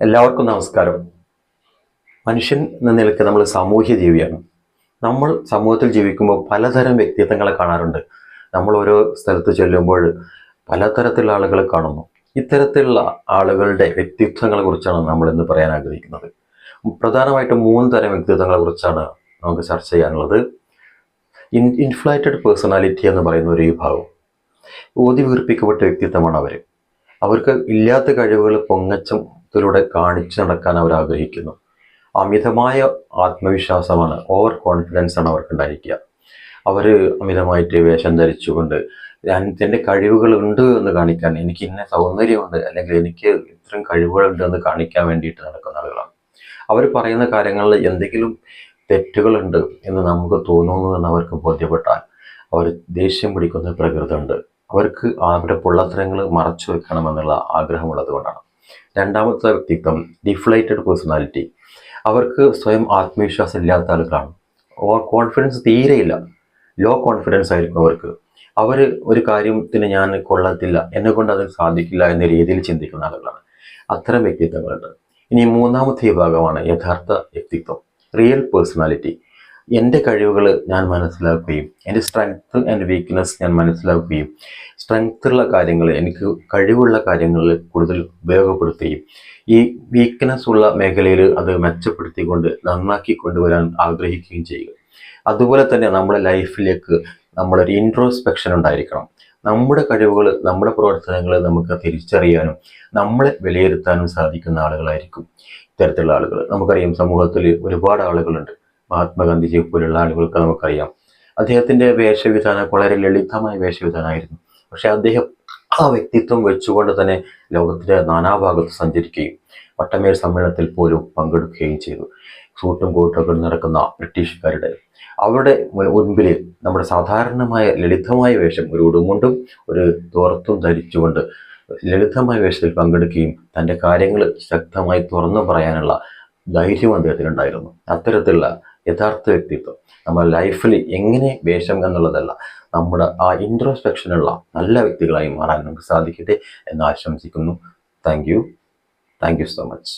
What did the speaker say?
എല്ലാവർക്കും നമസ്കാരം. മനുഷ്യൻ എന്ന നിലയ്ക്ക് നമ്മൾ സാമൂഹ്യ ജീവിയാണ്. നമ്മൾ സമൂഹത്തിൽ ജീവിക്കുമ്പോൾ പലതരം വ്യക്തിത്വങ്ങളെ കാണാറുണ്ട്. നമ്മൾ ഓരോ സ്ഥലത്ത് ചെല്ലുമ്പോൾ പലതരത്തിലുള്ള ആളുകളെ കാണുന്നു. ഇത്തരത്തിലുള്ള ആളുകളുടെ വ്യക്തിത്വങ്ങളെ കുറിച്ചാണ് നമ്മൾ ഇന്ന് പറയാൻ ആഗ്രഹിക്കുന്നത്. പ്രധാനമായിട്ടും 3 തരം വ്യക്തിത്വങ്ങളെ കുറിച്ചാണ് നമുക്ക് ചർച്ച ചെയ്യാനുള്ളത്. ഇൻഫ്ലേറ്റഡ് പേഴ്സണാലിറ്റി എന്ന് പറയുന്ന ഒരു വിഭാഗം, ഊതി വീർപ്പിക്കപ്പെട്ട വ്യക്തിത്വമാണ് അവർ. അവർക്ക് ഇല്ലാത്ത കഴിവുകൾ പൊങ്ങച്ചത്തിലൂടെ കാണിച്ചു നടക്കാൻ അവർ ആഗ്രഹിക്കുന്നു. അമിതമായ ആത്മവിശ്വാസമാണ്, ഓവർ കോൺഫിഡൻസ് ആണ് അവർക്ക് ഉണ്ടായിരിക്കുക. അവർ അമിതമായിട്ട് വേഷം ധരിച്ചുകൊണ്ട് എൻ്റെ കഴിവുകളുണ്ട് എന്ന് കാണിക്കാൻ, എനിക്ക് ഇന്ന സൗന്ദര്യമുണ്ട് അല്ലെങ്കിൽ എനിക്ക് ഇത്തരം കഴിവുകളുണ്ട് എന്ന് കാണിക്കാൻ വേണ്ടിയിട്ട് നടക്കുന്ന ആളുകളാണ്. അവർ പറയുന്ന കാര്യങ്ങളിൽ എന്തെങ്കിലും തെറ്റുകളുണ്ട് എന്ന് നമുക്ക് തോന്നുന്നു എന്ന് അവർക്ക് ബോധ്യപ്പെട്ടാൽ അവർ ദേഷ്യം പിടിക്കുന്ന പ്രകൃതമുണ്ട്. അവർക്ക് അവരുടെ പൊള്ളത്തരങ്ങൾ മറച്ചു വെക്കണമെന്നുള്ള ആഗ്രഹമുള്ളത് കൊണ്ടാണ്. രണ്ടാമത്തെ വ്യക്തിത്വം ഡിഫ്ലേറ്റഡ് പേഴ്സണാലിറ്റി. അവർക്ക് സ്വയം ആത്മവിശ്വാസം ഇല്ലാത്ത ആളുകളാണ്. ഓവർ കോൺഫിഡൻസ് തീരെയില്ല, ലോ കോൺഫിഡൻസ് ആയിരിക്കും അവർക്ക്. അവർ ഒരു കാര്യത്തിന് ഞാൻ കൊള്ളത്തില്ല, എന്നെ കൊണ്ട് അതിന് സാധിക്കില്ല എന്ന രീതിയിൽ ചിന്തിക്കുന്ന ആളുകളാണ്. അത്തരം വ്യക്തിത്വങ്ങളുണ്ട്. ഇനി മൂന്നാമത്തെ വിഭാഗമാണ് യഥാർത്ഥ വ്യക്തിത്വം, റിയൽ പേഴ്സണാലിറ്റി. എൻ്റെ കഴിവുകൾ ഞാൻ മനസ്സിലാക്കുകയും എൻ്റെ സ്ട്രെങ്ത് ആൻഡ് വീക്ക്നെസ് ഞാൻ മനസ്സിലാക്കുകയും സ്ട്രെങ്ത്തുള്ള കാര്യങ്ങൾ, എനിക്ക് കഴിവുള്ള കാര്യങ്ങളിൽ കൂടുതൽ ഉപയോഗപ്പെടുത്തുകയും ഈ വീക്ക്നെസ് ഉള്ള മേഖലയിൽ അത് മെച്ചപ്പെടുത്തിക്കൊണ്ട് നന്നാക്കി കൊണ്ടുവരാൻ ആഗ്രഹിക്കുകയും ചെയ്യുക. അതുപോലെ തന്നെ നമ്മുടെ ലൈഫിലേക്ക് നമ്മളൊരു ഇൻട്രോസ്പെക്ഷൻ ഉണ്ടായിരിക്കണം. നമ്മുടെ കഴിവുകൾ, നമ്മുടെ പ്രവർത്തനങ്ങൾ നമുക്ക് തിരിച്ചറിയാനും നമ്മളെ വിലയിരുത്താനും സാധിക്കുന്ന ആളുകളായിരിക്കും ഇത്തരത്തിലുള്ള ആളുകൾ. നമുക്കറിയാം, സമൂഹത്തിൽ ഒരുപാട് ആളുകളുണ്ട്. മഹാത്മാഗാന്ധിജിയെ പോലുള്ള ആളുകൾക്ക് നമുക്കറിയാം. അദ്ദേഹത്തിൻ്റെ വേഷവിധാനം വളരെ ലളിതമായ വേഷവിധാനമായിരുന്നു. പക്ഷെ അദ്ദേഹം ആ വ്യക്തിത്വം വെച്ചുകൊണ്ട് തന്നെ ലോകത്തിൻ്റെ നാനാഭാഗത്ത് സഞ്ചരിക്കുകയും വട്ടമേൽ സമ്മേളനത്തിൽ പോലും പങ്കെടുക്കുകയും ചെയ്തു. സൂട്ടും കോട്ടൊക്കെ നടക്കുന്ന ബ്രിട്ടീഷുകാരുടെ അവരുടെ മുൻപിൽ നമ്മുടെ സാധാരണമായ ലളിതമായ വേഷം, ഒരു ഉടുമുണ്ടും ഒരു തോർത്തും ധരിച്ചുകൊണ്ട് ലളിതമായ വേഷത്തിൽ പങ്കെടുക്കുകയും തൻ്റെ കാര്യങ്ങൾ ശക്തമായി തുറന്നു പറയാനുള്ള ധൈര്യം അദ്ദേഹത്തിനുണ്ടായിരുന്നു. അത്തരത്തിലുള്ള യഥാർത്ഥ വ്യക്തിത്വം നമ്മുടെ ലൈഫിൽ എങ്ങനെ വേഷം എന്നുള്ളതല്ല, നമ്മുടെ ആ ഇൻട്രോസ്പെക്ഷനുള്ള നല്ല വ്യക്തികളായി മാറാൻ നമുക്ക് സാധിക്കട്ടെ എന്ന് ആശംസിക്കുന്നു. Thank you so much.